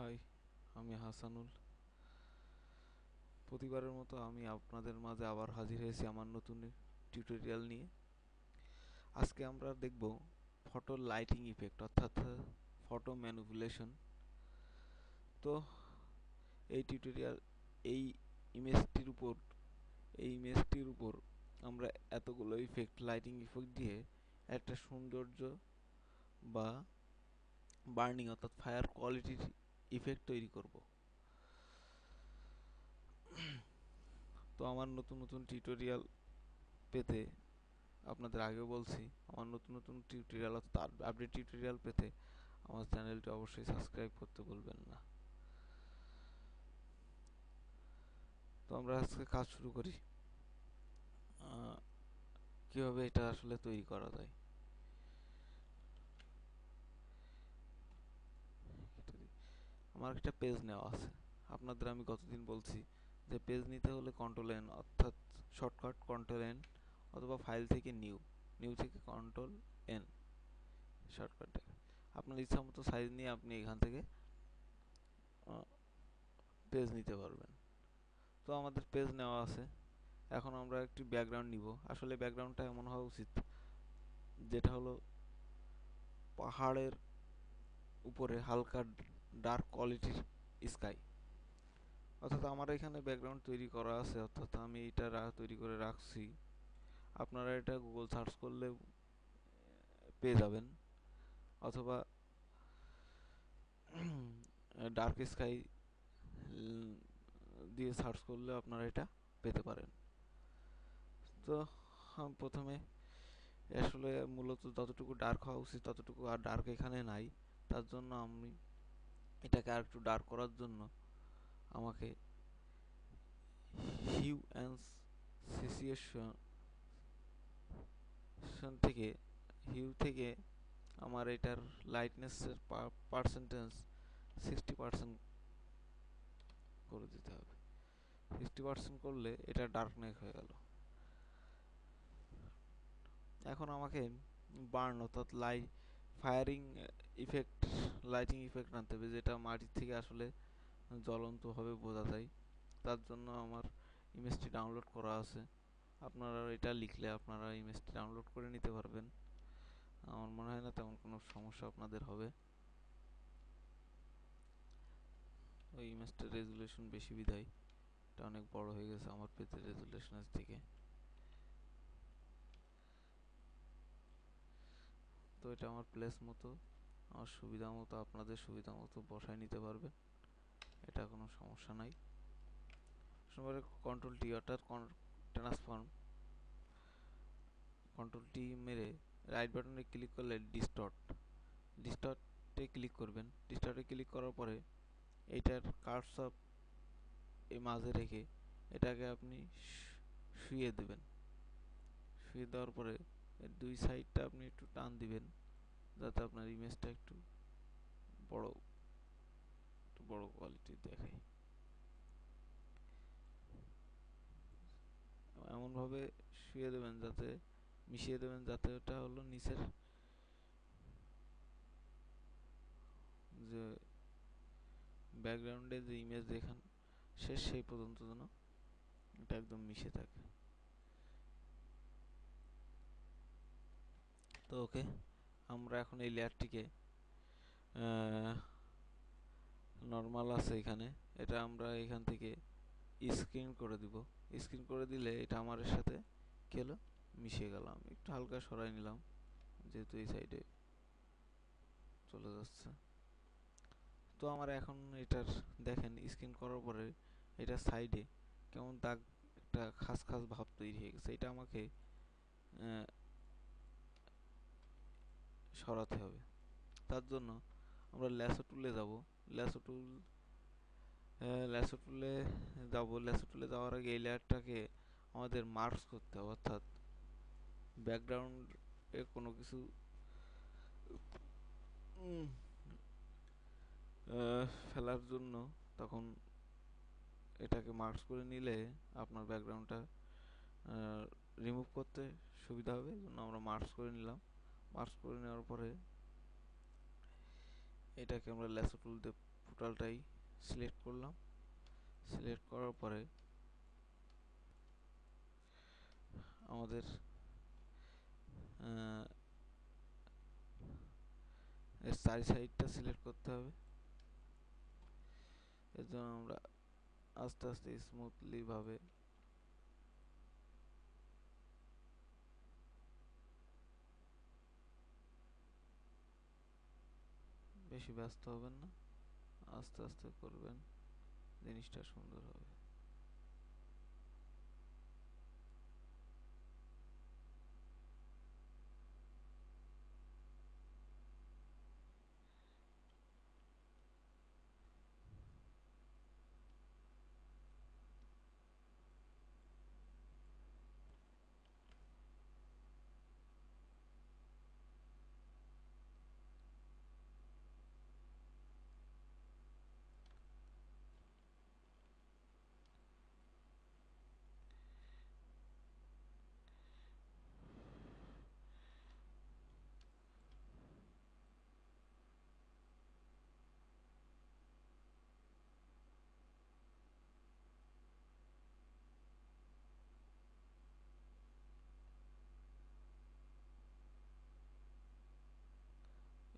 High, আমি হাসানুল। প্রতিবারের মতো আমি আপনাদের মাঝে আবার হাজির হয়েছি আমার নতুন টিউটোরিয়াল নিয়ে। আজকে আমরা দেখব ফটো লাইটিং ইফেক্ট অর্থাৎ ফটো ম্যানিপুলেশন। তো এই টিউটোরিয়াল এই ইমেজটির উপর আমরা এতগুলো ইফেক্ট লাইটিং ইফেক্ট দিয়ে একটা সৌন্দর্য বা বার্নিং অর্থাৎ ফায়ার কোয়ালিটির ইফেক্ট তৈরি করব। তো আমার নতুন নতুন টিউটোরিয়াল পেতে আপনাদের আগেও বলছি, আমার নতুন নতুন টিউটোরিয়াল অর্থাৎ আপডেট টিউটোরিয়াল পেতে আমার চ্যানেলটি অবশ্যই সাবস্ক্রাইব করতে ভুলবেন না। তো আমরা আজকে কাজ শুরু করি। কিভাবে এটা আসলে তৈরি করা যায়। আমার একটা পেজ নেওয়া আছে। আপনাদের আমি গতদিন বলছি যে পেজ নিতে হলে কন্ট্রোল এন অর্থাৎ শর্টকাট কন্ট্রোল এন অথবা ফাইল থেকে নিউ থেকে কন্ট্রোল এন শর্টকাটে আপনার ইচ্ছা মতো সাইজ নিয়ে আপনি এখান থেকে পেজ নিতে পারবেন। তো আমাদের পেজ নেওয়া আছে। এখন আমরা একটি ব্যাকগ্রাউন্ড নিব। আসলে ব্যাকগ্রাউন্ডটা এমন হওয়া উচিত যেটা হলো পাহাড়ের উপরে হালকা ডার্ক কোয়ালিটির স্কাই। অর্থাৎ আমার এখানে ব্যাকগ্রাউন্ড তৈরি করা আছে, অর্থাৎ আমি এটা তৈরি করে রাখছি। আপনারা এটা গুগল সার্চ করলে পেয়ে যাবেন, অথবা ডার্ক স্কাই দিয়ে সার্চ করলে আপনারা এটা পেতে পারেন। তো প্রথমে আসলে মূলত যতটুকু ডার্ক হওয়া উচিত ততটুকু আর ডার্ক এখানে নাই। তার জন্য আমি এটাকে আর একটু ডার্ক করার জন্য আমাকে হিউ অ্যান্ড থেকে আমার এটার লাইটনেসের পার্সেন্টেজ 60% করে দিতে হবে। 60% করলে এটা ডার্কনেস হয়ে গেল। এখন আমাকে বার্ন অর্থাৎ ফায়ারিং ইফেক্ট লাইটিং ইফেক্ট আনতে হবে, যেটা মাটির থেকে আসলে জ্বলন্তভাবে বোঝা যায়। তার জন্য আমার ইমেজটি ডাউনলোড করা আছে। আপনারা এটা লিখলে আপনারা ইমেজটি ডাউনলোড করে নিতে পারবেন। আমার মনে হয় না তেমন কোনো সমস্যা আপনাদের হবে। ওই ইমেজটার রেজুলেশন বেশি বিধায় এটা অনেক বড় হয়ে গেছে আমার পেজের রেজুলেশনের থেকে। তো এটা আমার প্লেস মতো, আমার সুবিধা মতো, আপনাদের সুবিধা মতো বসায় নিতে পারবেন, এটা কোনো সমস্যা নাই। সবার কন্ট্রোল টি অর্থাৎ ট্রান্সফর্ম, কন্ট্রোল টি মেরে রাইট বাটনে ক্লিক করলে ডিস্টর্টে ক্লিক করবেন। ডিস্টর্টে ক্লিক করার পরে এইটার কার্সর এই মাঝে রেখে এটাকে আপনি শুয়ে দেবেন। শুয়ে দেওয়ার পরে এর দুই সাইডটা আপনি একটু টান দিবেন যাতে আপনার ইমেজটা একটু বড় কোয়ালিটির দেখায়। এমনভাবে শুয়ে দেবেন যাতে মিশিয়ে দেবেন যাতে ওটা হলো নিচের যে ব্যাকগ্রাউন্ডে যে ইমেজ দেখান শেষ সেই পর্যন্ত যেন এটা একদম মিশে থাকে। তো ওকে, আমরা এখন এই লেয়ারটিকে নর্মাল আছে এখানে, এটা আমরা এখান থেকে স্ক্রিন করে দিব। স্ক্রিন করে দিলে এটা আমার সাথে কি হলো মিশে গেল। আমি একটু হালকা সরাই নিলাম যেহেতু এই সাইডে চলে যাচ্ছে। তো আমার এখন এটার দেখেন স্ক্রিন করার পরে এটা সাইডে কেমন দাগ একটা খাস খাস ভাব তৈরি হয়ে গেছে। এটা আমাকে সরাতে হবে। তার জন্য আমরা ল্যাসো টুলে যাব। ল্যাসো টুলে যাওয়ার আগে এই লেয়ারটাকে আমাদের মার্কস করতে হবে, অর্থাৎ ব্যাকগ্রাউন্ডে কোনো কিছু ফেলার জন্য তখন এটাকে মার্কস করে নিলে আপনার ব্যাকগ্রাউন্ডটা রিমুভ করতে সুবিধা হবে। জন্য আমরা মার্কস করে নিলাম। মার্কস করে নেওয়ার পরে এটাকে আমরা ল্যাসো টুল দিয়ে টোটালটাই সিলেক্ট করলাম। সিলেক্ট করার পরে আমাদের এর চারি সাইডটা সিলেক্ট করতে হবে। এর জন্য আমরা আস্তে আস্তে স্মুথলি ভাবে বেশি ব্যস্ত হবেন না, আস্তে আস্তে করবেন, জিনিসটা সুন্দর হবে।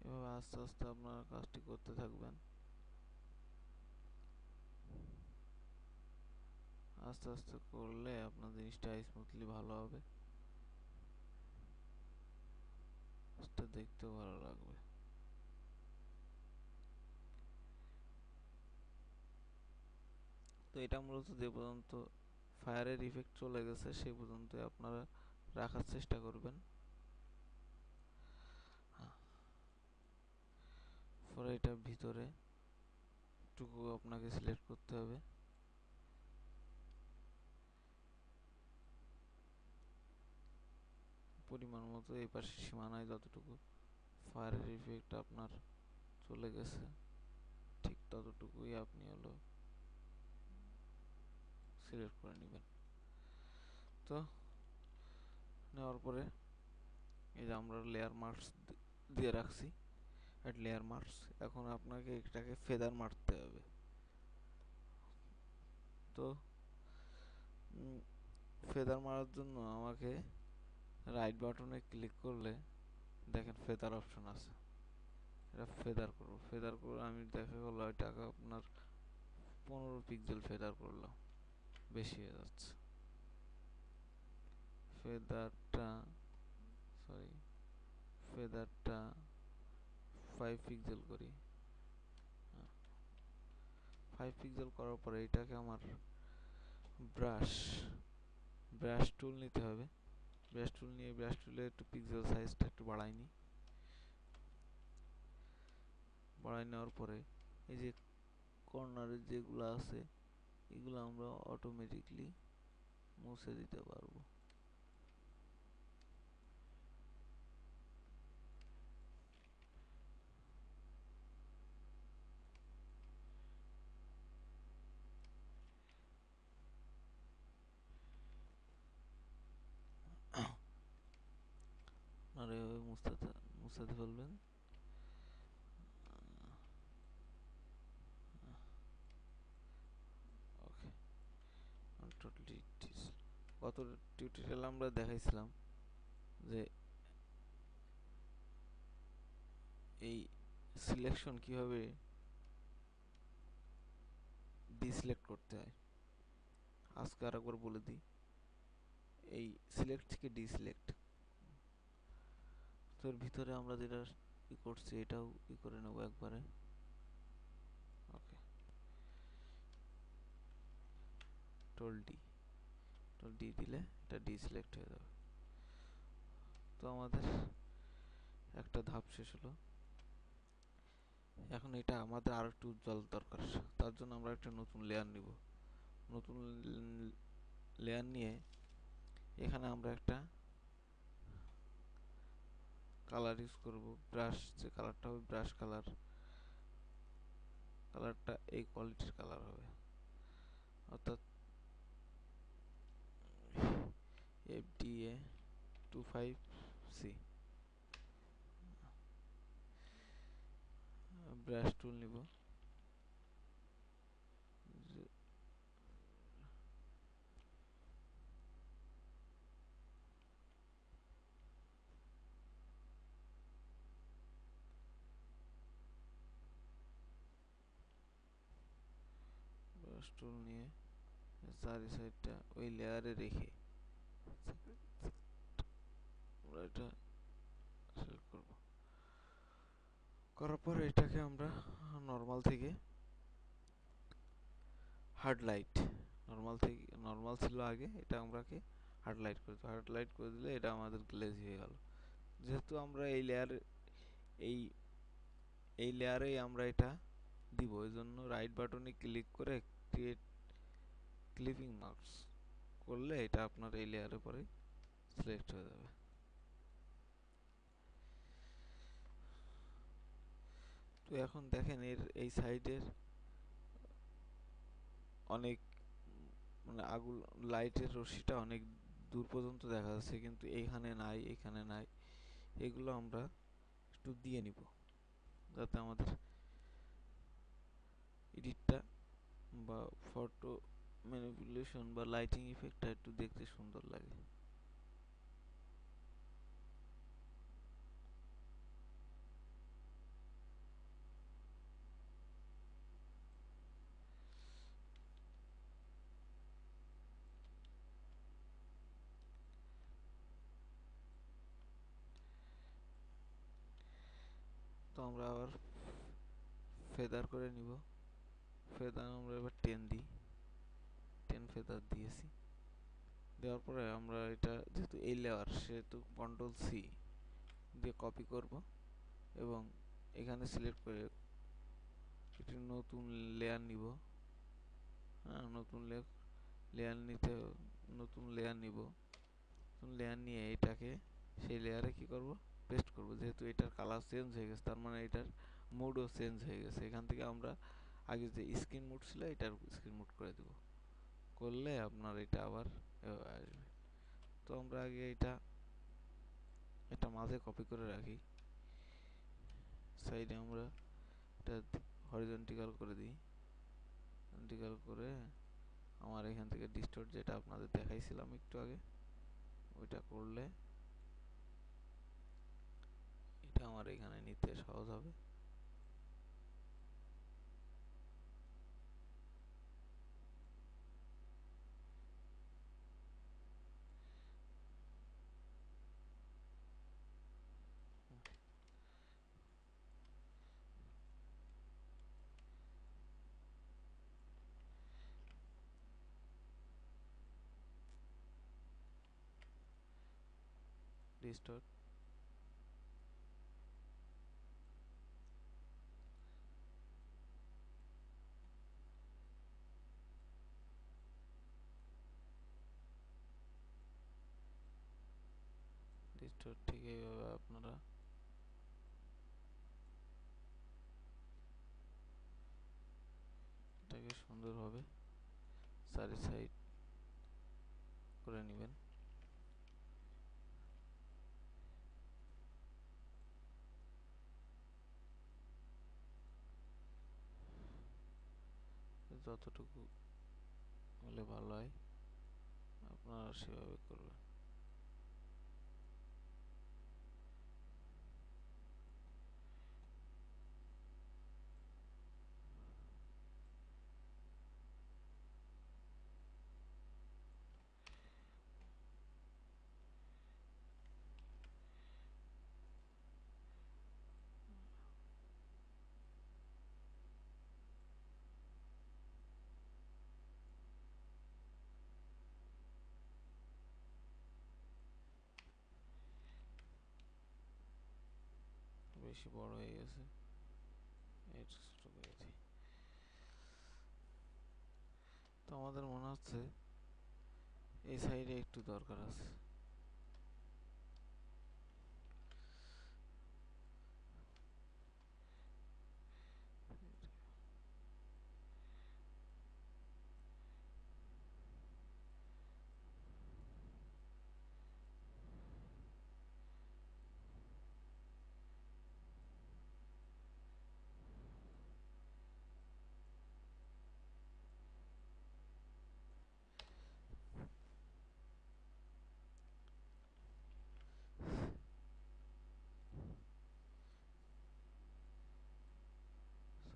এভাবে আস্তে আস্তে আপনারা কাজটি করতে থাকবেন। আস্তে আস্তে করলে আপনার জিনিসটা স্মুথলি ভালো হবে, দেখতেও ভালো লাগবে। তো এটা মূলত যে পর্যন্ত ফায়ারের ইফেক্ট চলে গেছে সেই পর্যন্ত আপনারা রাখার চেষ্টা করবেন। পরে এটা ভিতরে টুকু আপনাকে সিলেক্ট করতে হবে। পরিমাণ মতো এই পাশে সীমানায় যতটুকু ফায়ারের ইফেক্ট আপনার চলে গেছে ঠিক ততটুকুই আপনি হলো সিলেক্ট করে নেবেন। তো নেওয়ার পরে এই যে আমরা লেয়ার মার্কস দিয়ে রাখছি, লেয়ার মার্কস, এখন আপনাকে এটাকে ফেদার মারতে হবে। তো ফেদার মারার জন্য আমাকে রাইট বাটনে ক্লিক করলে দেখেন ফেদার অপশন আছে, এটা ফেদার করব। ফেদার করে আমি দেখা গেল এটাকে আপনার 15 পিক্সেল ফেদার করলাম, বেশি হয়ে যাচ্ছে। ফেদারটা সরি ফেদারটা 5 পিক্সেল করি। 5 পিক্সেল করার পরে এটাকে আমার ব্রাশ টুল নিতে হবে। ব্রাশ টুল নিয়ে ব্রাশ টুলে একটু পিক্সেল সাইজটা একটু বাড়াই নিই। বাড়াই নেওয়ার পরে এই যে কর্নারের যেগুলো আছে এগুলো আমরা অটোমেটিকলি মুছে দিতে পারবো। আর এভাবে মুছাতে ফেলবেন। ওকে, গত টিউটোরিয়াল আমরা দেখাইছিলাম যে এই সিলেকশন কিভাবে ডিসিলেক্ট করতে হয়। আজকে আর একবার বলে দিই, এই সিলেক্ট থেকে ডিসিলেক্ট, তো এর ভিতরে আমরা যেটা করছি এটাও করে নেবো একবারে। ওকে, টোল ডি দিলে এটা ডিসিলেক্ট হয়ে যাবে। তো আমাদের একটা ধাপ শেষ হলো। এখন এটা আমাদের আরো একটু উজ্জ্বল দরকার, তার জন্য আমরা একটা নতুন লেয়ার নিব। নতুন লেয়ার নিয়ে এখানে আমরা একটা কালার ইউজ করব। ব্রাশ যে কালারটা হবে ব্রাশ কালারটা এই কোয়ালিটির কালার হবে, অর্থাৎ FDA 25C। ব্রাশ টুল নিব, মাউস টুল নিয়ে চারি সাইডটা ওই লেয়ারে রেখে আমরা এটা সিলেক্ট করব। করার পর এটাকে আমরা নর্মাল থেকে হার্ড লাইট, নর্মাল ছিল আগে, এটা আমরাকে হার্ড লাইট করে দেবো। হার্ড লাইট করে দিলে এটা আমাদের গ্লেজ হয়ে গেল। যেহেতু আমরা এই এই লেয়ারেই আমরা এটা দিব, এই জন্য রাইট বাটনে ক্লিক করে ক্রিয়েট ক্লিপিং মার্কস করলে এটা আপনার এই লেয়ারের পরে সিলেক্ট হয়ে যাবে। তো এখন দেখেন এই সাইডের অনেক মানে আগুন লাইটের রশ্মিটা অনেক দূর পর্যন্ত দেখা যাচ্ছে, কিন্তু এইখানে নাই, এখানে নাই। এগুলো আমরা একটু দিয়ে নিব যাতে আমাদের এডিটটা বা ফটো ম্যানিপুলেশন বা লাইটিং ইফেক্টটা একটু দেখতে সুন্দর লাগে। তো আমরা আবার ফেদার করে নিব। ফেদার আমরা এবার 10 দিই, 10 ফেদার দিয়েছি। দেওয়ার পরে আমরা এটা যেহেতু এই লেয়ার, সেহেতু কন্ট্রোল সি দিয়ে কপি করব এবং এখানে সিলেক্ট করে একটি নতুন লেয়ার নিব। হ্যাঁ, নতুন লেয়ার নিব। নতুন লেয়ার নিয়ে এটাকে সেই লেয়ারে কি করব, পেস্ট করব। যেহেতু এটার কালার চেঞ্জ হয়ে গেছে, তার মানে এটার মুডও চেঞ্জ হয়ে গেছে। এখান থেকে আমরা আগে যে স্ক্রিন মুড ছিল এটার স্ক্রিন মুড করে দেব, করলে আপনার এটা আবার আসবে। তো আমরা আগে এটা মাঝে কপি করে রাখি, সাইডে আমরা এটা হরিজন্টাল করে দিই। হরিজন্টাল করে আমার এখান থেকে ডিস্টর্ট, যেটা আপনাদের দেখাইছিলাম একটু আগে, ওইটা করলে এটা আমার এখানে নিতে সহজ হবে। ডিস্টর্ট ডিস্টর্ট ঠিক এইভাবে আপনারা এটাকে সুন্দরভাবে চারি সাইড করে নেবেন। যতটুকু হলে ভালো হয় আপনারা সেভাবে করবেন। বেশি বড় হয়ে গেছে, এটা ছোট করে দিই। তো আমাদের মনে হচ্ছে এই সাইডে একটু দরকার আছে।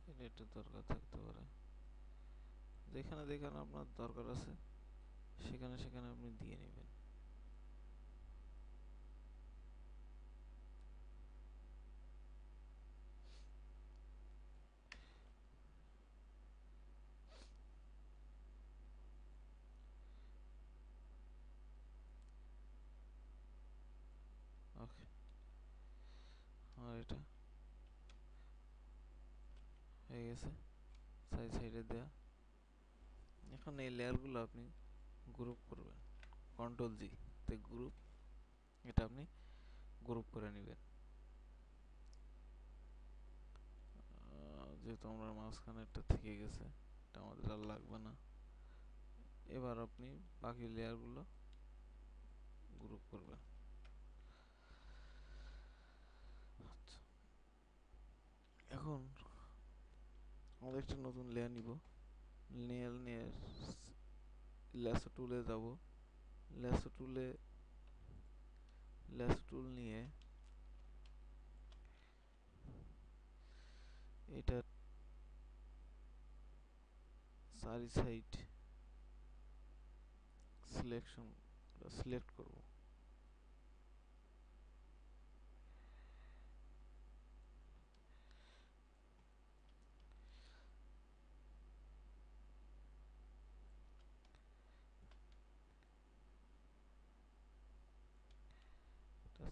সাইডে একটু দরকার থাকতে পারে, যেখানে যেখানে আপনার দরকার আছে সেখানে সেখানে আপনি দিয়ে নেবেন। ওকে, আর এটা হয়ে গেছে সাইডে দেয়া। এখন এই লেয়ারগুলো আপনি গ্রুপ করবেন, কন্ট্রোল G তে গ্রুপ, এটা আপনি গ্রুপ করে নেবেন। যেহেতু আমরা মাঝখানে একটা থেকে গেছে, এটা আমাদের আর লাগবে না। এবার আপনি বাকি লেয়ারগুলো গ্রুপ করবেন। আচ্ছা, এখন আমরা একটা নতুন লেয়ার নিব। লেয়ার নিয়ে ল্যাসো টুলে যাব। ল্যাসো টুল নিয়ে এটা চারি সাইড সিলেক্ট করব।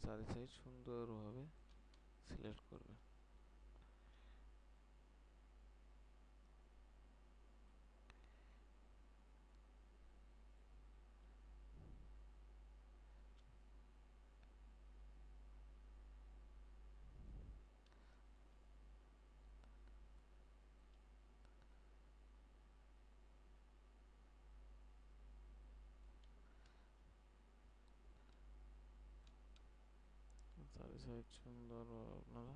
চারি সাইড সুন্দরভাবে সিলেক্ট করবে। চারি সাইড সুন্দরভাবে আপনারা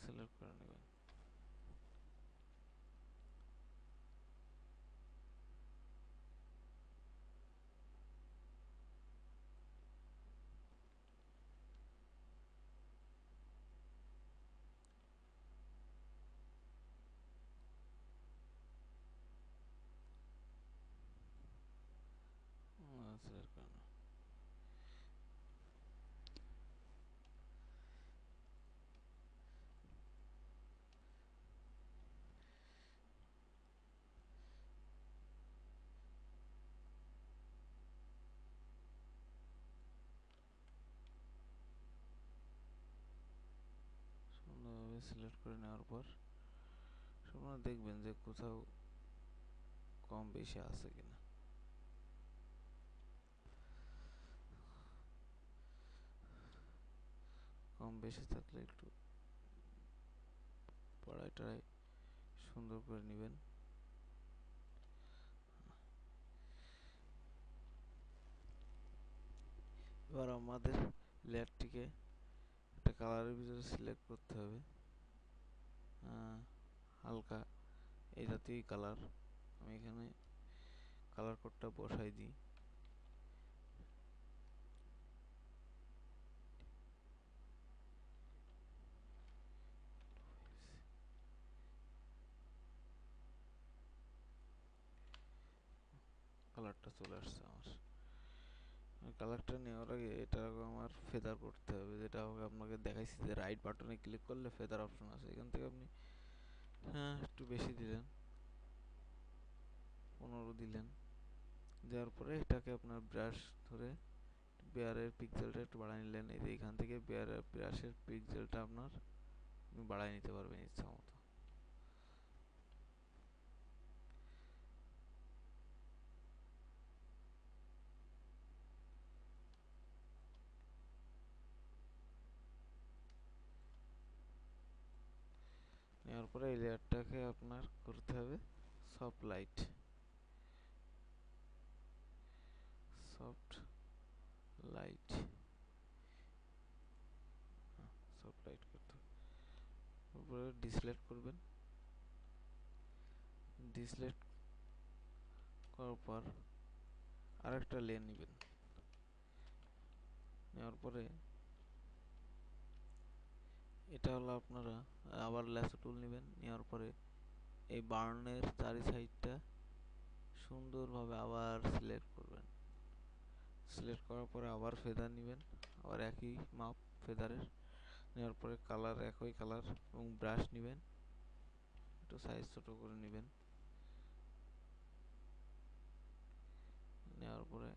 সিলেক্ট করে নেবেন। সিলেক্ট করে নেবেন। সুন্দরভাবে সিলেক্ট করে নেওয়ার পর আপনারা দেখবেন যে কোথাও কম বেশি আছে কিনা। কম বেশি থাকলে একটু পড়ায় সুন্দর করে নেবেন। এবার আমাদের লেয়ারটিকে একটা কালারের ভিতরে সিলেক্ট করতে হবে। হালকা এই জাতীয় কালার আমি এখানে কালার কোডটা বসাই দিই। কালারটা চলে আসছে আমার। কালারটা নেওয়ার আগে এটা আমার ফেদার করতে হবে, যেটা আপনাকে দেখাইছি যে রাইট বাটনে ক্লিক করলে ফেদার অপশন আছে। এখান থেকে আপনি একটু বেশি দিলেন, 15 দিলেন। দেওয়ার পরে এটাকে আপনার ব্রাশ ধরে বেয়ারের পিক্সেলটা একটু বাড়াই নিলেন। এই যে এখান থেকে ব্রাশের পিক্সেলটা আপনার বাড়াই নিতে পারবেন ইচ্ছা মতো। নেওয়ার পরে এই লেয়ারটাকে আপনার করতে হবে soft light. Soft light soft light করতে হবে। তারপরে ডিসলেক্ট করবেন। ডিসলেক্ট করার পর আরেকটা লেয়ার নেবেন। নেওয়ার পরে এটা হলো আপনারা আবার ল্যাসো টুল নেবেন। নেওয়ার পরে এই বার্নের চারি সাইডটা সুন্দরভাবে আবার সিলেক্ট করবেন। সিলেক্ট করার পরে আবার ফেদার নেবেন, আবার একই মাপ ফেদারের নেওয়ার পরে কালার একই কালার এবং ব্রাশ নেবেন, একটু সাইজ ছোট করে নেবেন। নেওয়ার পরে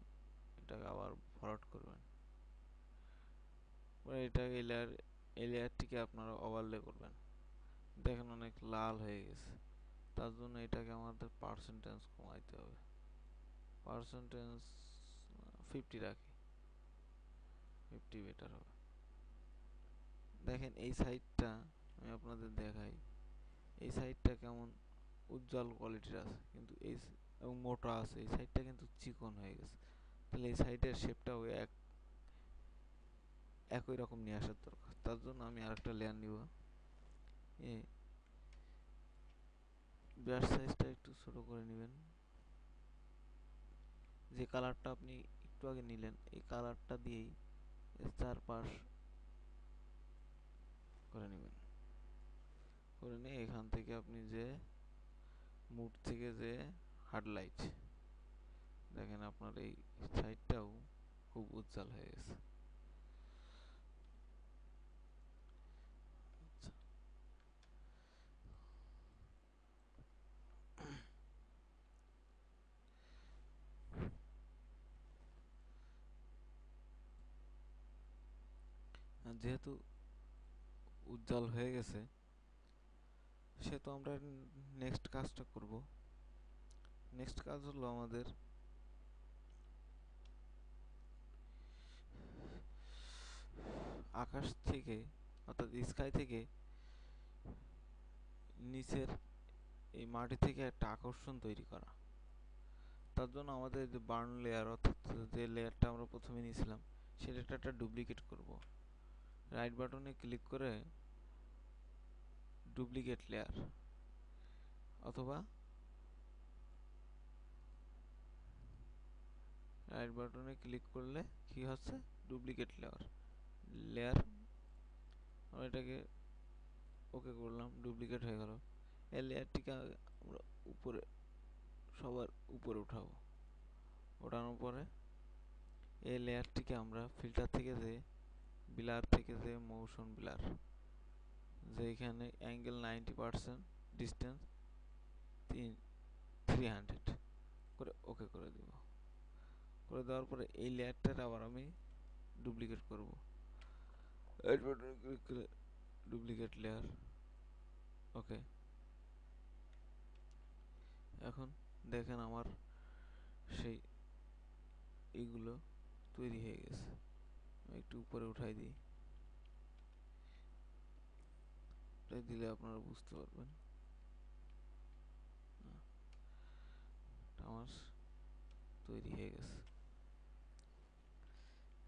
এটাকে আবার ফরওয়ার্ড করবেন। পরে এটাকে এই লেয়ারটিকে আপনারা ওভারলে করবেন। দেখেন অনেক লাল হয়ে গেছে, তার জন্য এটাকে আমাদের পার্সেন্টেজ কমাইতে হবে। পার্সেন্টেজ 50 রাখি, 50 বেটার হবে। দেখেন এই সাইডটা আমি আপনাদের দেখাই, এই সাইডটা কেমন উজ্জ্বল কোয়ালিটির আছে, কিন্তু এই এবং মোটা আছে, এই সাইডটা কিন্তু চিকন হয়ে গেছে। তাহলে এই সাইডের শেপটাও একই রকম নিয়ে আসার দরকার। তার জন্য আমি আরেকটা লেয়ার নিব। এই ব্রাশ সাইজটা একটু ছোট করে নেবেন। যে কালারটা আপনি একটু আগে নিলেন, এই কালারটা দিয়েই চারপাশ করে নেবেন। করে নিয়ে এখান থেকে আপনি যে মুড থেকে যে হাইলাইট, দেখেন আপনার এই সাইডটাও খুব উজ্জ্বল হয়ে গেছে। যেহেতু উজ্জ্বল হয়ে গেছে, সেহেতু আমরা নেক্সট কাজটা করব। নেক্সট কাজ হলো আমাদের আকাশ থেকে অর্থাৎ স্কাই থেকে নিচের এই মাটি থেকে একটা আকর্ষণ তৈরি করা। তার জন্য আমাদের যে বার্ন লেয়ার অর্থাৎ যে লেয়ারটা আমরা প্রথমে নিয়েছিলাম, সেটা একটা ডুপ্লিকেট করব। রাইট বাটনে ক্লিক করে ডুপ্লিকেট লেয়ার, অথবা রাইট বাটনে ক্লিক করলে কি হচ্ছে, ডুপ্লিকেট লেয়ার আমরা এটাকে ওকে করলাম, ডুপ্লিকেট হয়ে গেল। এই লেয়ারটিকে আমরা উপরে, সবার উপরে উঠাবো। ওঠানোর পরে এই লেয়ারটিকে আমরা ফিল্টার থেকে যে ব্লার থেকে যে মোশন ব্লার, যে এখানে অ্যাঙ্গেল 90% ডিস্টেন্স 300 করে ওকে করে দিব। করে দেওয়ার পরে এই লেয়ারটার আবার আমি ডুপ্লিকেট করব। ডুপ্লিকেট লেয়ার, ওকে। এখন দেখেন আমার সেই এইগুলো তৈরি হয়ে গেছে। একটু উপরে উঠাই দিই, তাই দিলে আপনারা বুঝতে পারবেন। আমার তৈরি হয়ে গেছে।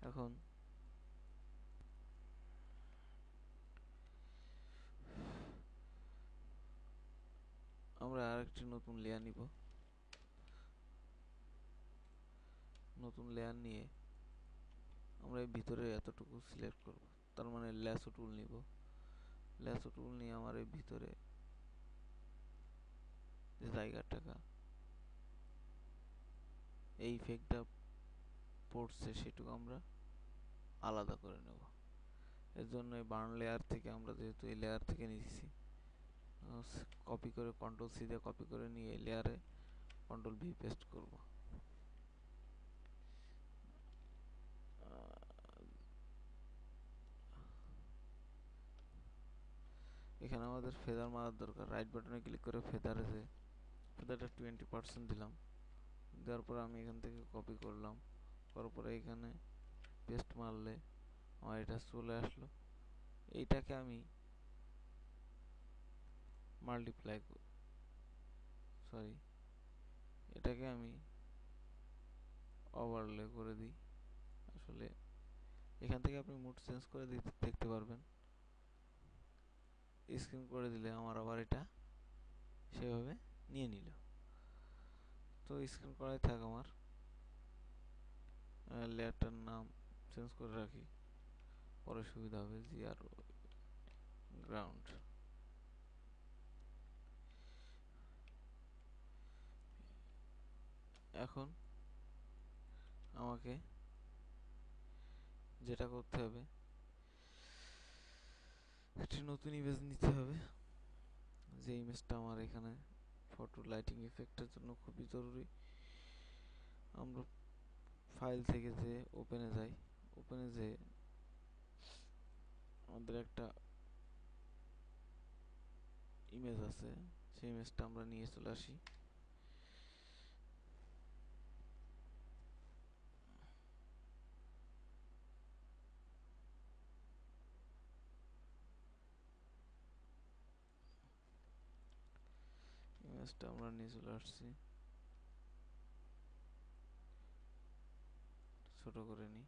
এখন আমরা আরেকটি নতুন লেয়ার নিব। নতুন লেয়ার নিয়ে আমরা এই ভিতরে এতটুকু সিলেক্ট করব, তার মানে ল্যাসো টুল নিব। ল্যাসো টুল নিয়ে আমার এই ভিতরে যে জায়গাটা এই ইফেক্টটা পড়ছে সেটুকু আমরা আলাদা করে নেব। এর জন্য এই বার্ন লেয়ার থেকে আমরা যেহেতু এই লেয়ার থেকে নিয়েছি, কপি করে কন্ট্রোল সি দিয়ে কপি করে নিয়ে এই লেয়ারে কন্ট্রোল ভি পেস্ট করব। এখানে আমাদের ফেদার মারার দরকার। রাইট বাটনে ক্লিক করে ফেদারে যে ফেদারটা 20% দিলাম। দেওয়ার পরে আমি এখান থেকে কপি করলাম, করার পরে এখানে পেস্ট মারলে আমার এটা চলে আসলো। এইটাকে আমি মাল্টিপ্লাই, সরি, এটাকে আমি ওভারলে করে দিই। আসলে এখান থেকে আপনি মুড চেঞ্জ করে দেখতে পারবেন। স্ক্রিন করে দিলে আমার আবার এটা সেভাবে নিয়ে নিল। তো স্ক্রিন করাই থাক, আমার লেয়ারটার নাম চেঞ্জ করে রাখি, পরে সুবিধা হবে। জিআর গ্রাউন্ড, এখন আমাকে যেটা করতে হবে, একটি নতুন ইমেজ নিতে হবে। যে ইমেজটা আমার এখানে ফটো লাইটিং ইফেক্টের জন্য খুবই জরুরি। আমরা ফাইল থেকে যে ওপেনে যাই, ওপেনে যে আমাদের একটা ইমেজ আছে, সেই ইমেজটা আমরা নিয়ে চলে আসি। ইমেজটা আমরা নিয়ে চলে আসছি, ছোট করে নিই।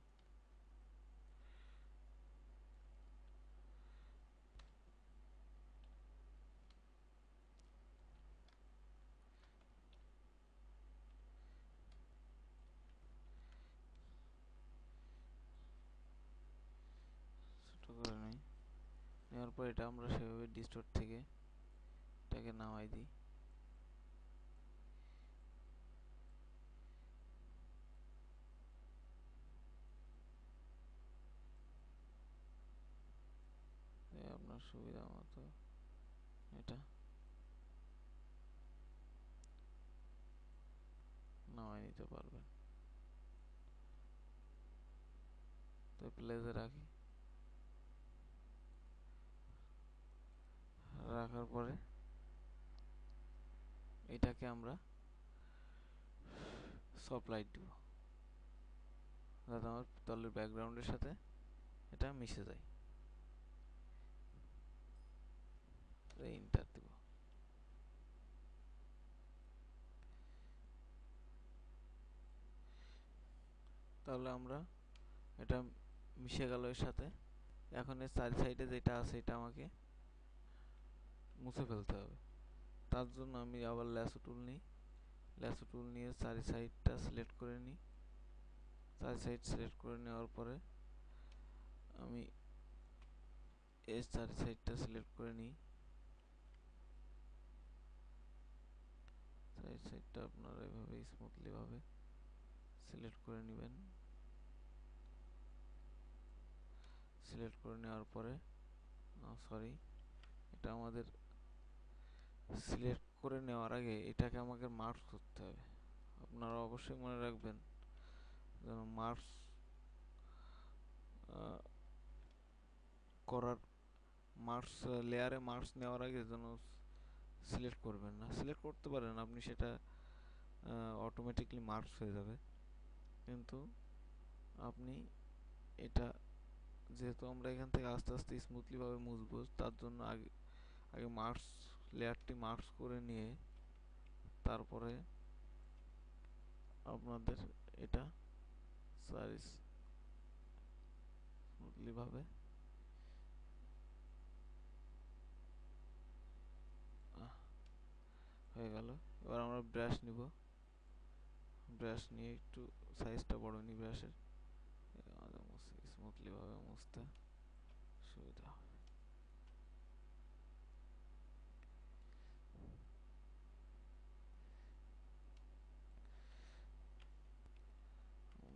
ছোট করে নিই, নেওয়ার পর এটা আমরা সেভাবে ডিস্টোর থেকে এটাকে নামাই দিই। আপনার সুবিধা মতো এটা নামাই নিতে পারবেন। তো প্লেসে রাখি, রাখার পরে এটাকে আমরা সফট লাইট দিব, যাতে আমার দলের ব্যাকগ্রাউন্ডের সাথে এটা মিশে যায়। ইন্টার দিব। তাহলে আমরা এটা মিশে গেল এর সাথে। এখন এর চারি সাইডে যেটা আছে এটা আমাকে মুছে ফেলতে হবে। তার জন্য আমি আবার ল্যাসো টুল নিই, ল্যাসো টুল নিয়ে চারি সাইডটা সিলেক্ট করে নিই। চারি সাইড সিলেক্ট করে নেওয়ার পরে আমি এর চারি সাইডটা সিলেক্ট করে নিই। চারি সাইডটা আপনারা এভাবে স্মুথলি ভাবে সিলেক্ট করে নেবেন। সিলেক্ট করে নেওয়ার পরে সরি, এটা আমাদের সিলেক্ট করে নেওয়ার আগে এটাকে আমাকে মার্ক করতে হবে। আপনারা অবশ্যই মনে রাখবেন যেন মার্কস করার মার্কস লেয়ারে মার্কস নেওয়ার আগে যেন সিলেক্ট করবেন না। সিলেক্ট করতে পারেন আপনি, সেটা অটোমেটিকলি মার্কস হয়ে যাবে, কিন্তু আপনি এটা যেহেতু আমরা এখান থেকে আস্তে আস্তে স্মুথলি ভাবে মুছবো, তার জন্য আগে আগে মার্কস লেয়ারটি মার্কস করে নিয়ে তারপরে আপনাদের এটা স্মুথলি ভাবে হয়ে গেল। এবার আমরা ব্রাশ নিব, ব্রাশ নিয়ে একটু সাইজটা বড় নিই ব্রাশের, স্মুথলি ভাবে মুছতে সুবিধা হবে।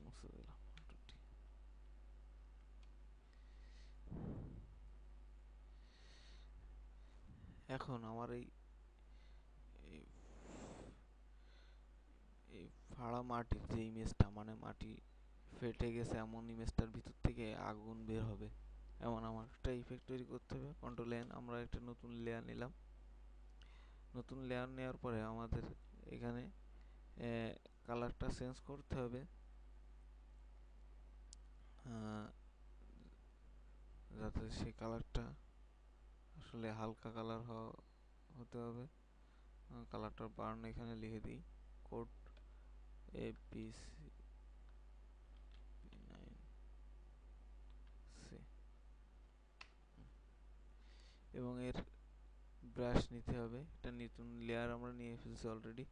মুছে দিলাম। এখন আমার এই ফাড়া মাটির যে ইমেজটা, মানে মাটি ফেটে গেছে এমন ইমেজটার ভিতর থেকে আগুন বের হবে এমন আমার একটা ইফেক্ট তৈরি করতে হবে। কন্ট্রোল এন, আমরা একটা নতুন লেয়ার নিলাম। নতুন লেয়ার নেওয়ার পরে আমাদের এখানে কালারটা চেঞ্জ করতে হবে, যাতে সেই কালারটা আসলে হালকা কালার হতে হবে। কালারটার বার্ন এখানে লিখে দিই, কোড ABC9C, এবং এর ব্রাশ নিতে হবে। এটা নতুন লেয়ার আমরা নিয়ে ফেলছি অলরেডি,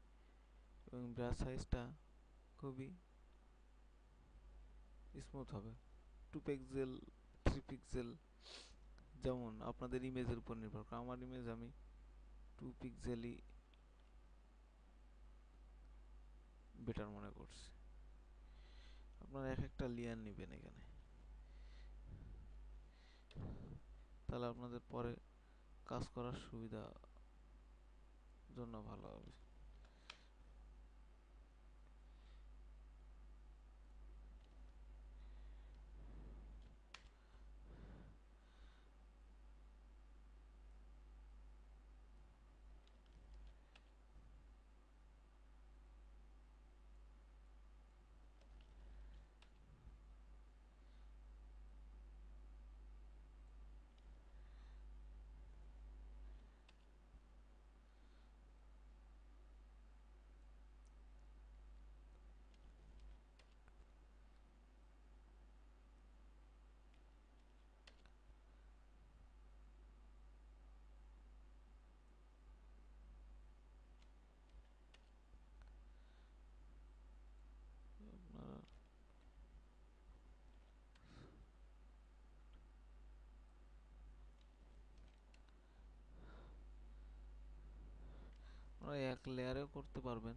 এবং ব্রাশ সাইজটা খুবই স্মুথ হবে, 2 পিক্সেল 3 পিক্সেল, যেমন আপনাদের ইমেজের উপর নির্ভর করে। আমার ইমেজ আমি 2 পিক্সেলই বেটার মনে করছি। আপনারা এক একটা লেয়ার নেবেন এখানে, তাহলে আপনাদের পরে কাজ করার সুবিধা জন্য ভালো হবে। আপনারা আপনারা এক লেয়ারেও করতে পারবেন।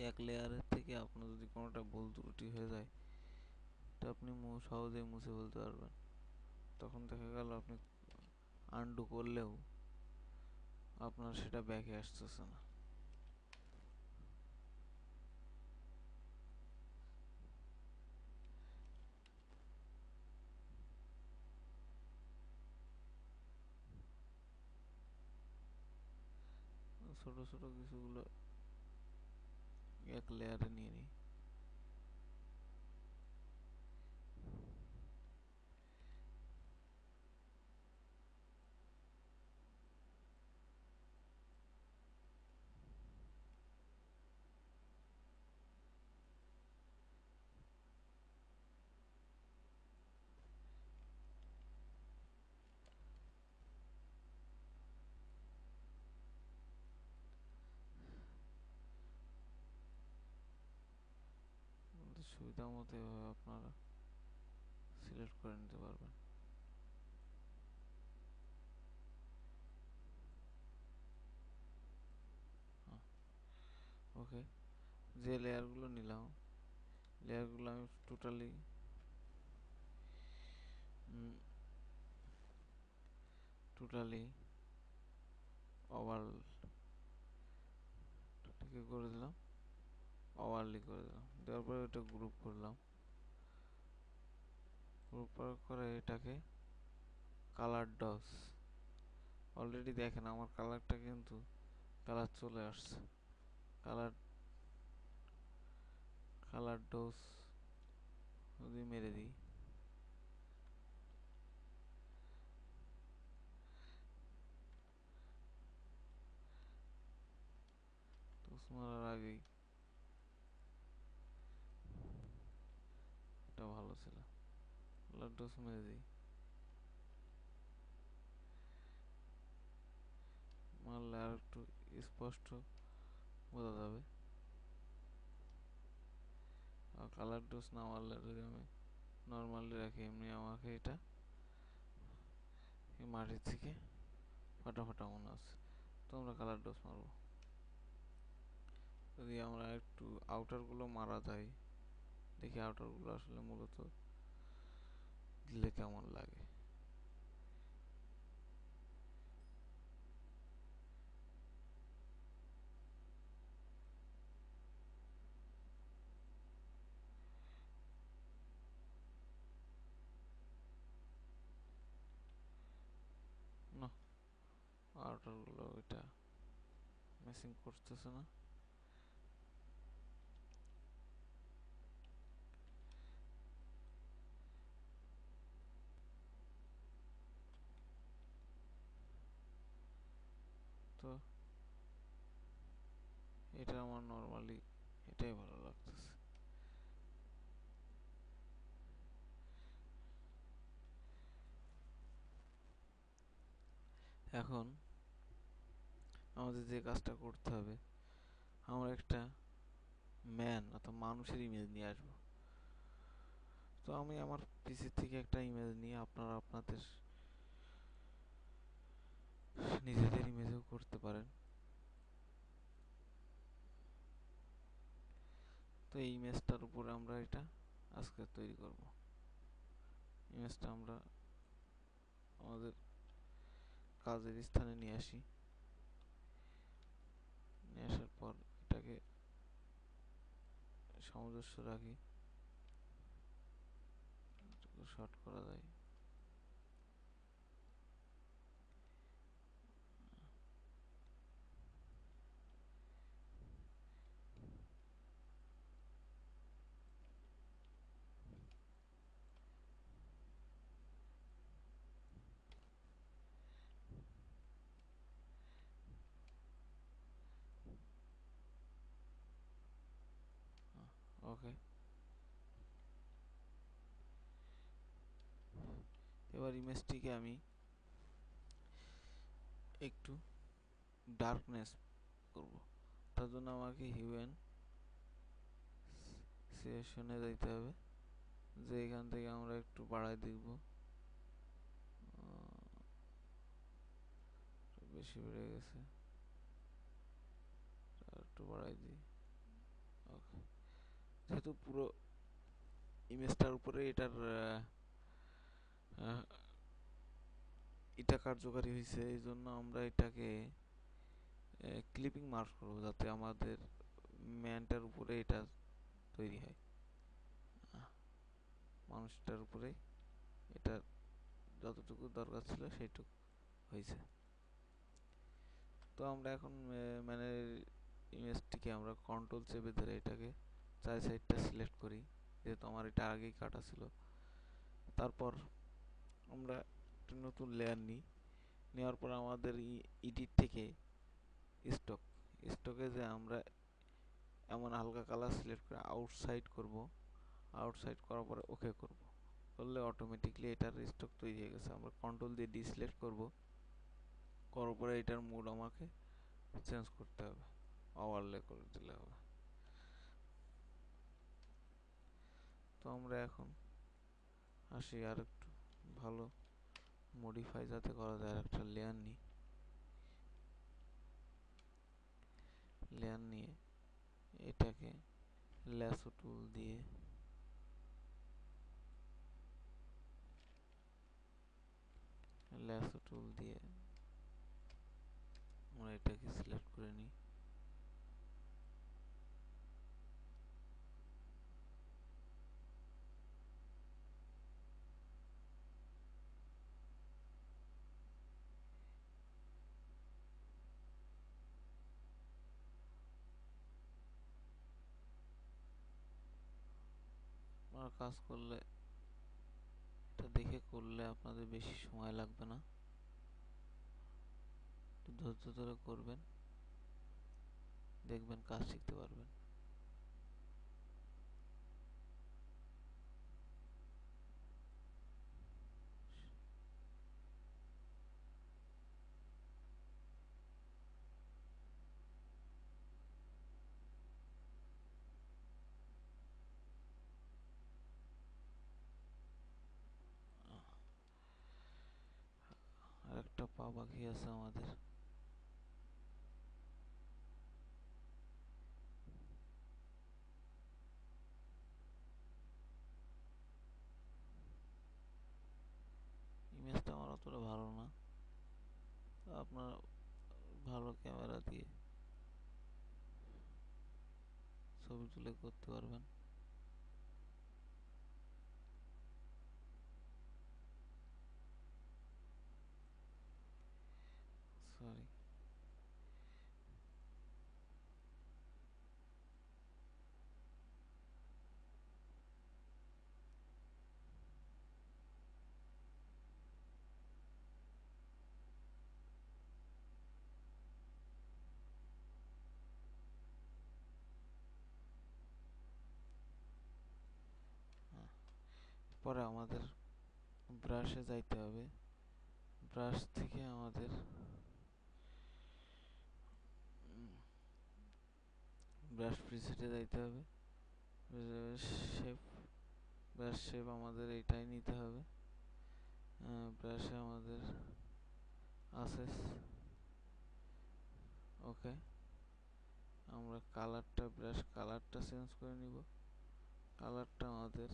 এক লেয়ারের থেকে আপনার যদি কোনোটা ভুল ত্রুটি হয়ে যায়, এটা আপনি সহজেই মুছে ফেলতে পারবেন। তখন দেখা গেল আপনি আনডু করলেও আপনার সেটা ব্যাকে আসতেছে না। ছোট ছোট কিছুগুলো এক লেয়ারে নিয়ে নিই। আপনাদের সুবিধা মতো এভাবে আপনারা সিলেক্ট করে নিতে পারবেন। ওকে, যে লেয়ারগুলো নিলাম, লেয়ারগুলো আমি টোটালি ওভার করে দিলাম, ওভারলি করে দিলাম। দেওয়ার পরে এটা গ্রুপ করলাম, গ্রুপ করে এটাকে কালার ডস। অলরেডি দেখেন আমার কালারটা কিন্তু কালার চলে আসছে। কালার কালার ডোজ যদি মেরে দিই, ডোজ মারার আগেই এটা ভালো ছিল। কালার ডোজ মেরে দিই, মারলে আর একটু স্পষ্ট বোঝা যাবে। আর কালার ডোজ না মারলে যদি আমি নর্মালি রাখি, এমনি আমাকে এটা মাটির থেকে ফাটা ফাটা মনে আছে। তো আমরা কালার ডোজ মারবো। যদি আমরা একটু আউটারগুলো মারা যায়, দেখি আউটারগুলো আসলে মূলত দিলে কেমন লাগে। না, আউটারগুলো এটা ম্যাচিং করতেছে না। তো এটা আমার নর্মালি এটাই ভালো লাগতেছে। এখন আমাদের যে কাজটা করতে হবে, আমরা একটা ম্যান অর্থাৎ মানুষের ইমেজ নিয়ে আসবো। তো আমি আমার পিসি থেকে একটা ইমেজ নিয়ে আপনারা আপনাদের নিজেদের ইমেজও করতে পারেন। তো এই ইমেজটার উপরে আমরা এটা আজকে তৈরি করব। ইমেজটা আমরা আমাদের কাজের স্থানে নিয়ে আসি, নিয়ে আসার পর এটাকে সামঞ্জস্য রাখি, শর্ট করা যায়। ওকে, এবার ইমেজটিকে আমি একটু ডার্কনেস করব। তার জন্য আমাকে হিউ অ্যান্ড সিলেকশনে যাইতে হবে, যে এখান থেকে আমরা একটু বাড়াই দেখব, বেশি বেড়ে গেছে, একটু বাড়াই দিই। ওকে, যেহেতু পুরো ইমেজটার উপরে এটা কার্যকারী হয়েছে, এই জন্য আমরা এটাকে ক্লিপিং মার্ক করবো, যাতে আমাদের ম্যানটার উপরে এটা তৈরি হয়, মানুষটার উপরে এটা যতটুকু দরকার ছিল সেইটুকু হয়েছে। তো আমরা এখন মানে ইমেজটিকে আমরা কন্ট্রোল চেপে ধরে এটাকে চার সাইডটা সিলেক্ট করি, যেহেতু আমার এটা আগেই কাটা ছিল। তারপর আমরা একটা নতুন লেয়ার নিই, নেওয়ার পর আমাদের এডিট থেকে স্টকে যে আমরা এমন হালকা কালার সিলেক্ট করে আউটসাইড করব, আউটসাইড করার পরে ওকে করব, করলে অটোমেটিকলি এটার স্টক তৈরি হয়ে গেছে। আমরা কন্ট্রোল দিয়ে ডিসিলেক্ট করব, করার পরে এটার মোড আমাকে চেঞ্জ করতে হবে, ওভারলে করে দিলে হবে। তো আমরা এখন আসি আর একটু ভালো মডিফাই যাতে করা যায়, একটা লেয়ার নিই, লেয়ার নিয়ে এটাকে ল্যাসো টুল দিয়ে আমরা এটাকে সিলেক্ট করে নিই। আপনারা কাজ করলে, এটা দেখে করলে আপনাদের বেশি সময় লাগবে না, একটু ধৈর্য ধরে করবেন, দেখবেন কাজ শিখতে পারবেন। আর একটা পা বাকি আছে আমাদের। ইমেজটা আমার অতটা ভালো না, তো আপনার ভালো ক্যামেরা দিয়ে ছবি তুলে করতে পারবেন। সরি, পরে আমাদের ব্রাশে যাইতে হবে, ব্রাশ থেকে আমাদের ব্রাশ প্রিসেটে যাইতে হবে, শেপ, ব্রাশ শেপ আমাদের এইটাই নিতে হবে। ব্রাশে আমাদের আছে, ওকে, আমরা ব্রাশ কালারটা চেঞ্জ করে নিব। কালারটা আমাদের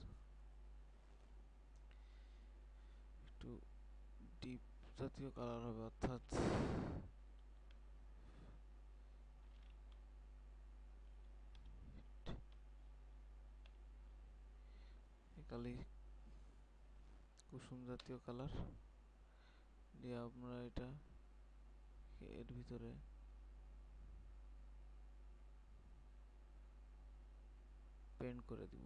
একটু ডিপ জাতীয় কালার হবে, অর্থাৎ কালি কুসুম জাতীয় কালার দিয়ে আমরা এটা এর ভিতরে পেন্ট করে দিব।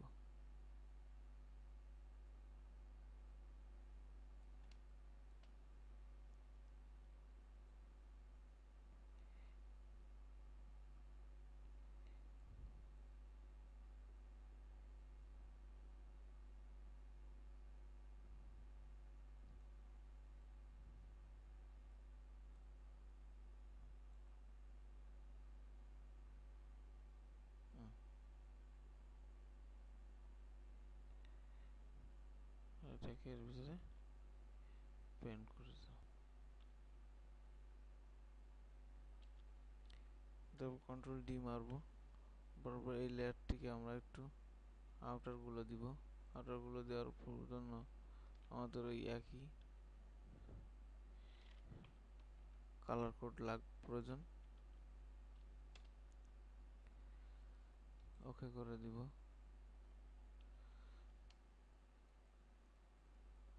এটাকে এর ভিতরে পেন্ট করে দাও। তারপর কন্ট্রোল ডি মারবো, তারপর এই লেয়ারটিকে আমরা একটু আউটার গুলো দিব। আউটার গুলো দেওয়ার জন্য আমাদের ওই একই কালার কোড প্রয়োজন। ওকে করে দিব।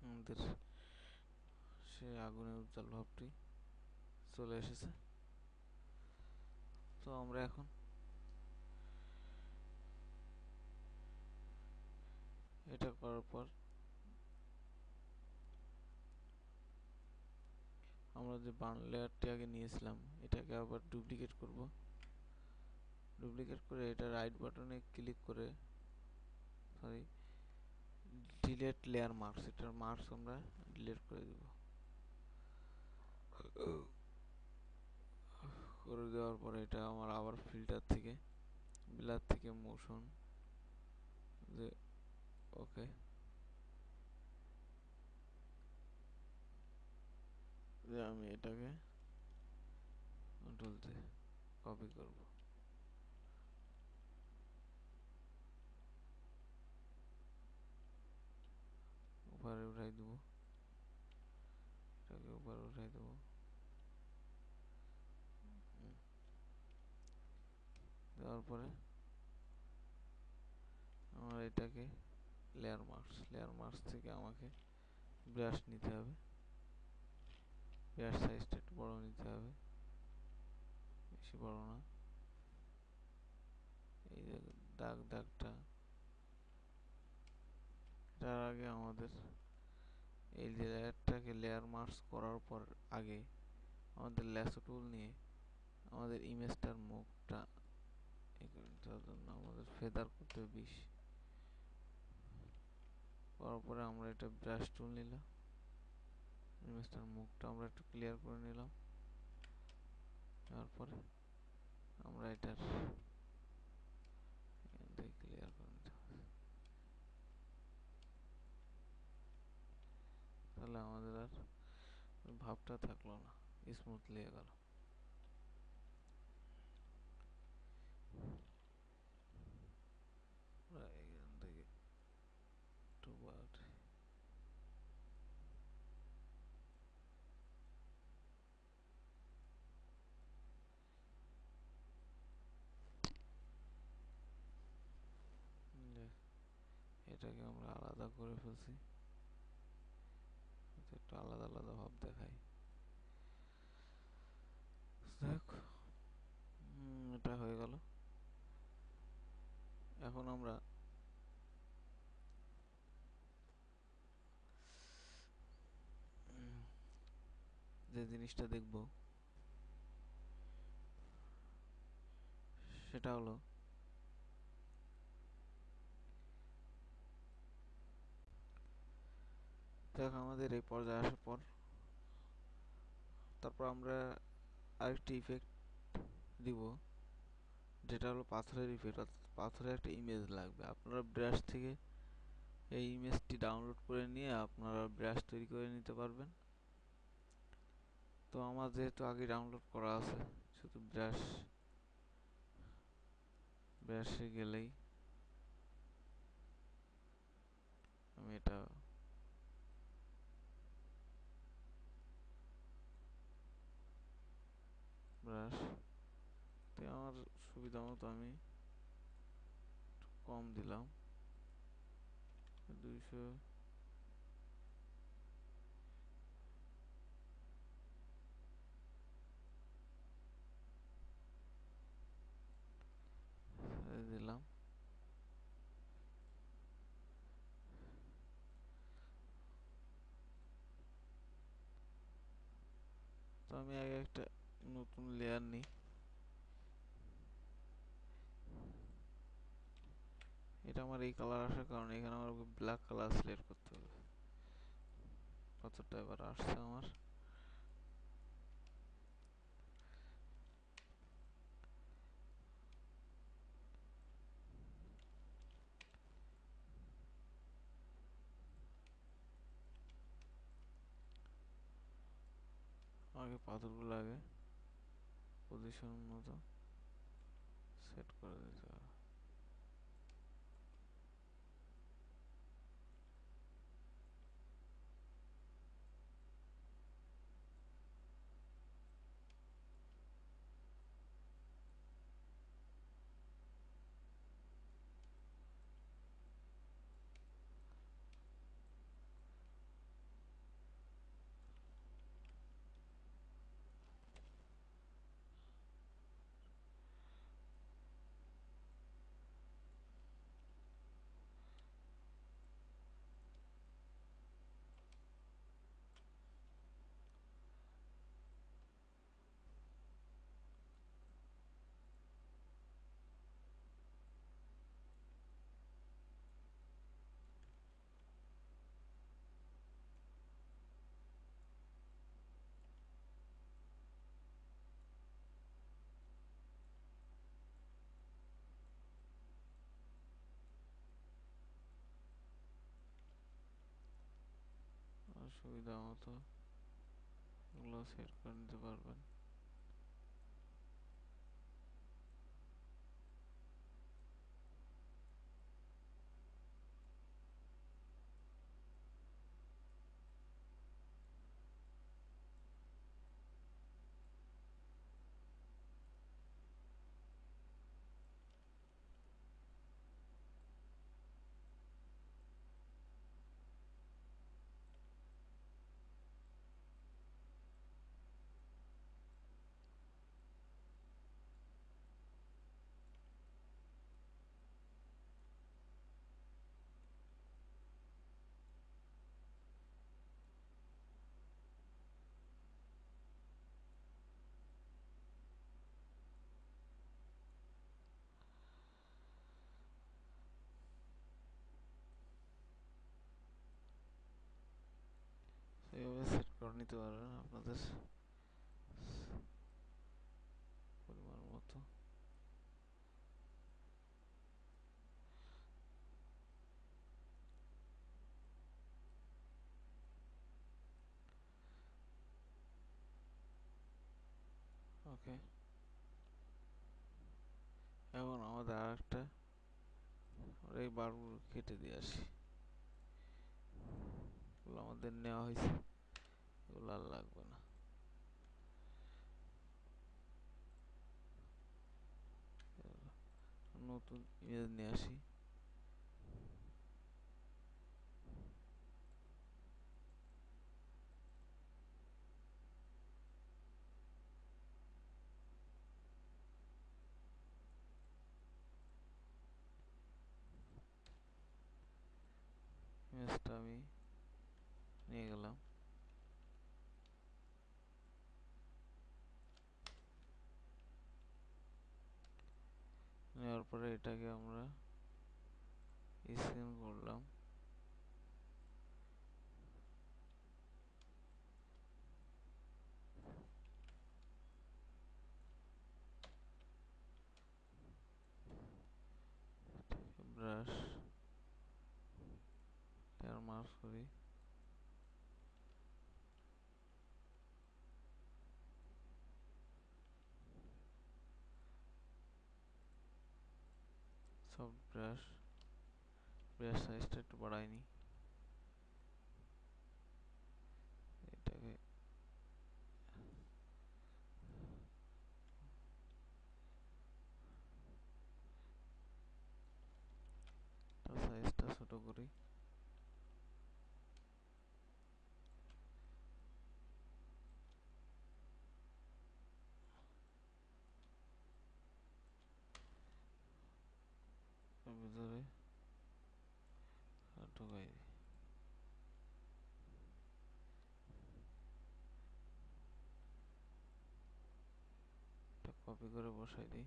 আমাদের সে আগুনের উজ্জ্বল ভাবটি চলে এসেছে। তো আমরা এখন এটা করার পর আমরা যে বার্ন লেয়ারটি আগে নিয়েছিলাম এটাকে আবার ডুপ্লিকেট করব। ডুপ্লিকেট করে এটা রাইট বাটনে ক্লিক করে ডিলিট লেয়ার মার্কস, এটার মার্কস আমরা ডিলিট করে দিব। করে দেওয়ার পরে এটা আমার আবার ফিল্টার থেকে ব্লার থেকে মোশন যে ওকে যে আমি এটাকে কন্ট্রোল দিয়ে কপি করব। উপরে উঠাই দেব, এটাকে উপরে উঠাই দেব। দেওয়ার পরে আমার এটাকে লেয়ার মার্কস থেকে আমাকে ব্রাশ নিতে হবে। ব্রাশ সাইজটা একটু বড় নিতে হবে, বেশি বড় না। এই দাগটা তার আগে আমাদের এই লেয়ারটাকে লেয়ার মার্কস করার পর আগে আমাদের ল্যাসো টুল নিয়ে আমাদের ইমেজটার মুখটা তার জন্য আমাদের ফেদার করতে হবে 20। করার পরে আমরা এটা ব্রাশ টুল নিলাম, ইমেজটার মুখটা আমরা একটু ক্লিয়ার করে নিলাম। তারপরে আমরা এটার এখান থেকে ক্লিয়ার করে নিতে হবে, তাহলে আমাদের আর ভাবটা থাকলো না, স্মুথলি গেল। এখান থেকে একটু এটাকে আমরা আলাদা করে ফেলছি, একটু আলাদা আলাদা ভাব দেখাই। দেখো এটা হয়ে গেল। এখন আমরা যে জিনিসটা দেখব সেটা হলো দেখো আমাদের এই পর্যায়ে আসার পর তারপর আমরা আরেকটি ইফেক্ট দিব, যেটা হলো পাথরের ইফেক্ট। পাথরের একটা ইমেজ লাগবে। আপনারা ব্রাশ থেকে এই ইমেজটি ডাউনলোড করে নিয়ে আপনারা ব্রাশ তৈরি করে নিতে পারবেন। তো আমার যেহেতু আগে ডাউনলোড করা আছে, শুধু ব্রাশ ব্রাশে গেলেই আমি এটা ব্রাশ আমার সুবিধা মতো আমি কম দিলাম 200 দিলাম। তো আমি আগে একটা নতুন লেয়ার নিই। এটা আমার এই কালার আসার কারণে এখানে আমার ব্ল্যাক কালার সিলেক্ট করতে হবে। কতটা এবার আসছে আমার? আগে পাথরগুলো আগে পজিশন মতো সেট করে দিতে হবে। আর সুবিধা মতো এগুলো সেট করে নিতে পারবেন। এইভাবে সেট করে নিতে পারবেন আপনাদের পরিমাণ মতো। ওকে, এখন আমাদের আর একটা এই বারগুলো কেটে দিয়ে আসি। এগুলো আমাদের নেওয়া হয়েছে, এগুলো আর লাগবে না। নতুন ইমেজ নিয়ে আসি। ইমেজটা আমি নিয়ে গেলাম। নেওয়ার পরে এটাকে আমরা স্ক্যান করলাম। ব্রাশ লেয়ার মার্ক করি। সফট ব্রাশ, ব্রাশ সাইজটা একটু বাড়াই নি, এটাকে সাইজটা ছোট করি। ভিতরে ঢুকাই দিই, এটা কপি করে বসাই দিই।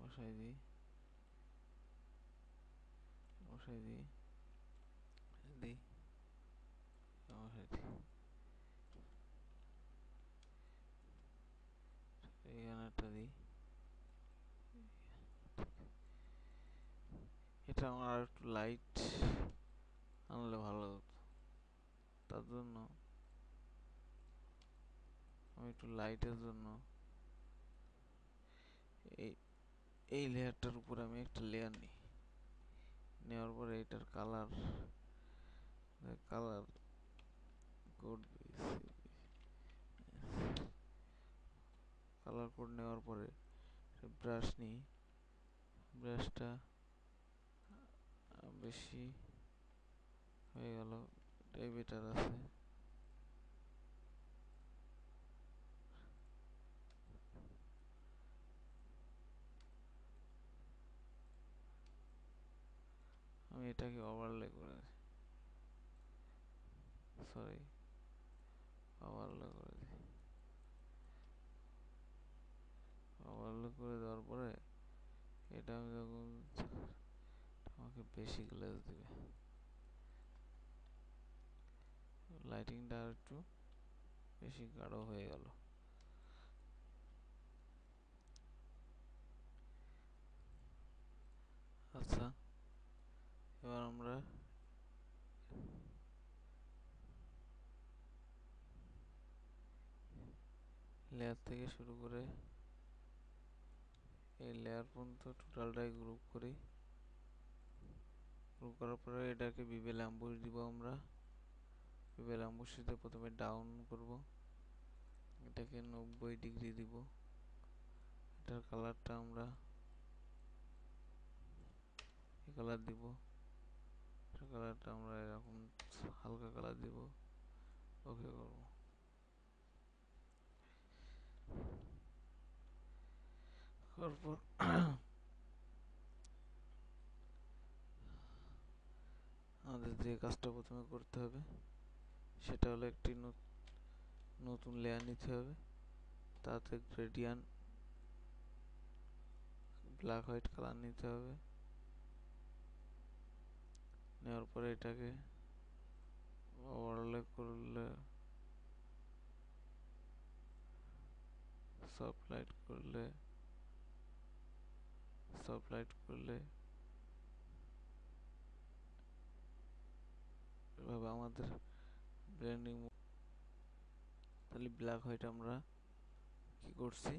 বসাই দিই, বসাই দিই, দিই, বসাই দিই। এখানে একটা দিই। এটা আমার আর একটু লাইট আনলে ভালো হতো, তার জন্য আমি একটু লাইটের জন্য এই এই লেয়ারটার উপরে আমি একটা লেয়ার নিই, নেওয়ার পরে এটার colour colour code, colour code নেওয়ার পরে ব্রাশ নিই, ব্রাশটা বেশি হয়ে গেল, এটাই বেটার আছে। আমি এটাকে ওভারলে করে দিই, সরি, ওভারলে করে দিই। ওভারলে করে দেওয়ার পরে এটা আমি যখন আমাকে বেশি গ্লেজ দিবে, লাইটিংটা আর একটু বেশি গাঢ় হয়ে গেল। আচ্ছা, এবার আমরা লেয়ার থেকে শুরু করে এই লেয়ার পর্যন্ত টোটালটাই গ্রুপ করি। গ্রুপ করার পরে এটাকে বিবেল অ্যাম্বুশ দিব আমরা। বিবেল অ্যাম্বুশিতে প্রথমে ডাউন করব, এটাকে 90 ডিগ্রি দিব। এটার কালারটা আমরা এই কালার দিব, এটার কালারটা আমরা এরকম হালকা কালার দিব। ওকে করব। তারপর আমাদের যে কাজটা প্রথমে করতে হবে সেটা হলো একটি নতুন লেয়ার নিতে হবে, তাতে গ্রেডিয়েন্ট ব্ল্যাক হোয়াইট কালার নিতে হবে। নেওয়ার পরে এটাকে ওভারলে করলে, সফট লাইট করলে, সফট লাইট করলে এভাবে আমাদের ব্লেন্ডিং। তাহলে ব্ল্যাক হোয়াইট আমরা কি করছি,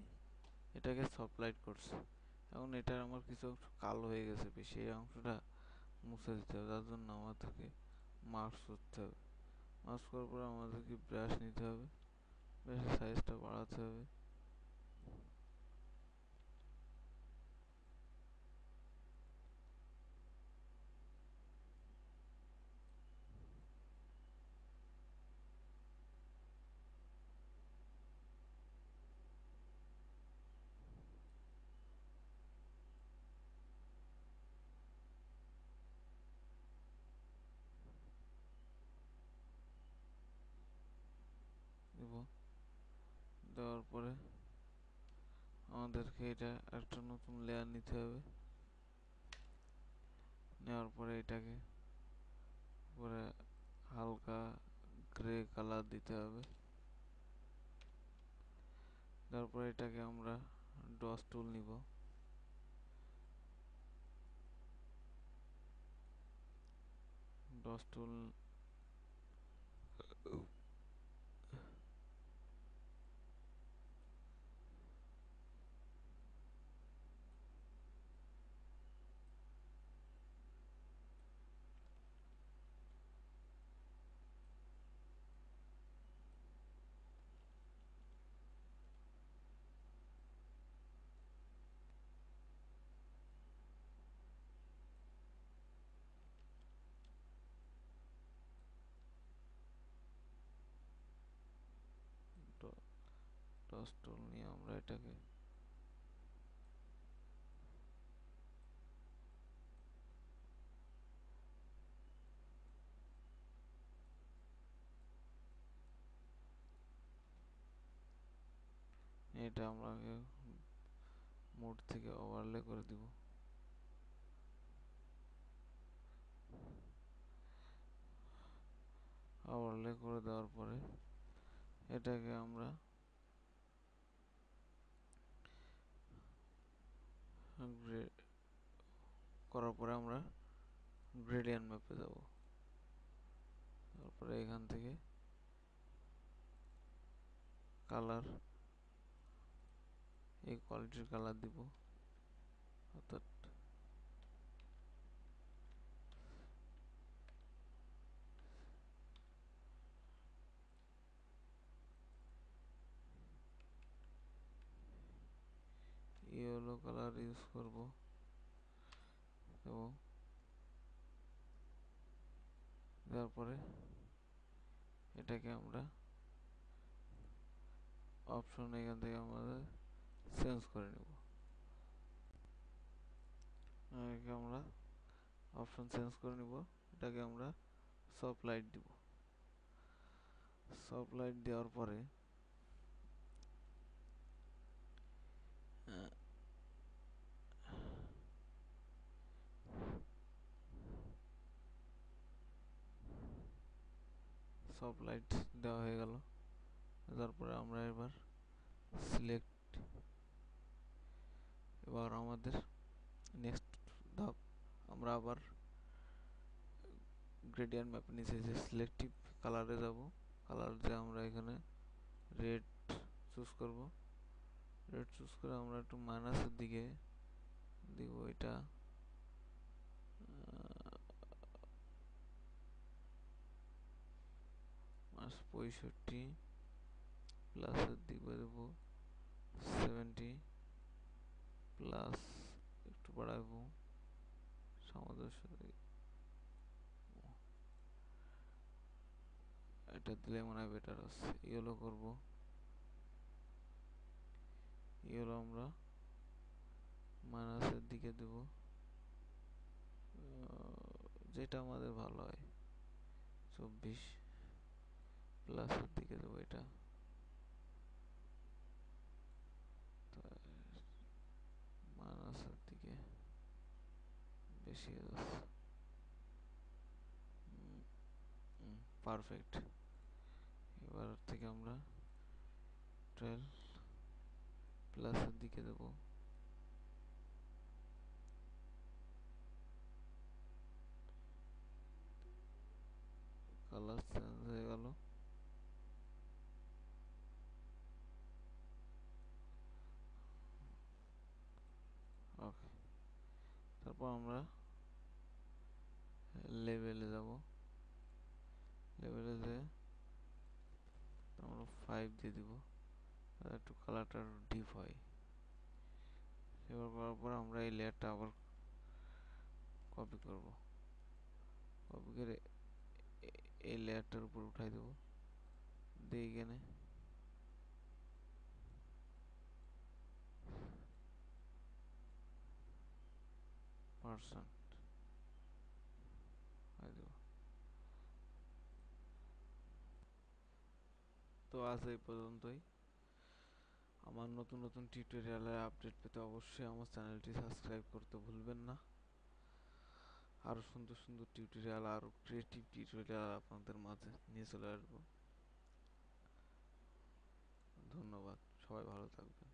এটাকে সফট লাইট করছি। এখন এটার আমার কিছু অংশ কালো হয়ে গেছে বেশি, এই অংশটা মুছে দিতে হবে। তার জন্য আমাদেরকে মাস্ক করতে হবে। মাস্ক করার পর আমাদেরকে ব্রাশ নিতে হবে, ব্রাশের সাইজটা বাড়াতে হবে। দেব, দেওয়ার পরে আমাদেরকে এটা একটা নতুন লেয়ার নিতে হবে। নেওয়ার পরে এটাকে উপরে হালকা গ্রে কালার দিতে হবে। তারপর এটাকে আমরা ডস টুল নিব, ডস টুল ডস টুল নিয়ে আমরা এটাকে এটা আমরা মোড থেকে ওভারলে করে দিব। ওভারলে করে দেওয়ার পরে এটাকে আমরা করার পরে আমরা গ্রেডিয়েন্ট ম্যাপে যাব। তারপরে এখান থেকে কালার, এই কোয়ালিটির কালার দিব, অর্থাৎ ইয়েলো কালার ইউজ করব এবং তারপরে এটাকে আমরা অপশন এখান থেকে আমাদের চেঞ্জ করে নেব। এটাকে আমরা অপশন চেঞ্জ করে নিব। এটাকে আমরা সফট লাইট দিব। সফট লাইট দেওয়ার পরে সফট লাইট দেওয়া হয়ে গেল। তারপরে আমরা এবার সিলেক্ট, এবার আমাদের নেক্সট ধাপ, আমরা আবার গ্রেডিয়েন্ট ম্যাপ নিচে যে সিলেক্টিভ কালারে যাব। কালার যে আমরা এখানে রেড চুজ করব। রেড চুজ করে আমরা একটু মাইনাসের দিকে দিব। এটা -65 প্লাসের দিকে দেবো 70 প্লাস, একটু বাড়াবো সামঞ্জস্য, এটা দিলে মনে হয় বেটার আছে। ইয়েলো করব, ইয়েলো আমরা মাইনাসের দিকে দেব, যেটা আমাদের ভালো হয়। 24 প্লাসের দিকে দেবো, এটা মাইনাসের দিকে বেশি যাচ্ছে। পারফেক্ট। এবার থেকে আমরা 12 প্লাসের দিকে দেব। কালার চেঞ্জ হয়ে গেল। ওকে, তারপর আমরা লেভেলে যাব। লেভেলে যে আমরা 5 দিয়ে দিব, একটু কালারটা ডিপ হয়। এবার করার পর আমরা এই লেয়ারটা আবার কপি করব। কপি করে এই লেয়ারটার উপর উঠাই দেব। দিয়ে এখানে পার্সেন্ট দেব। তো আজ এই পর্যন্তই। আমার নতুন নতুন টিউটোরিয়ালের আপডেট পেতে অবশ্যই আমার চ্যানেলটি সাবস্ক্রাইব করতে ভুলবেন না। আরো সুন্দর সুন্দর টিউটোরিয়াল, আরো ক্রিয়েটিভ টিউটোরিয়াল আপনাদের মাঝে নিয়ে চলে আসবো। ধন্যবাদ, সবাই ভালো থাকবেন।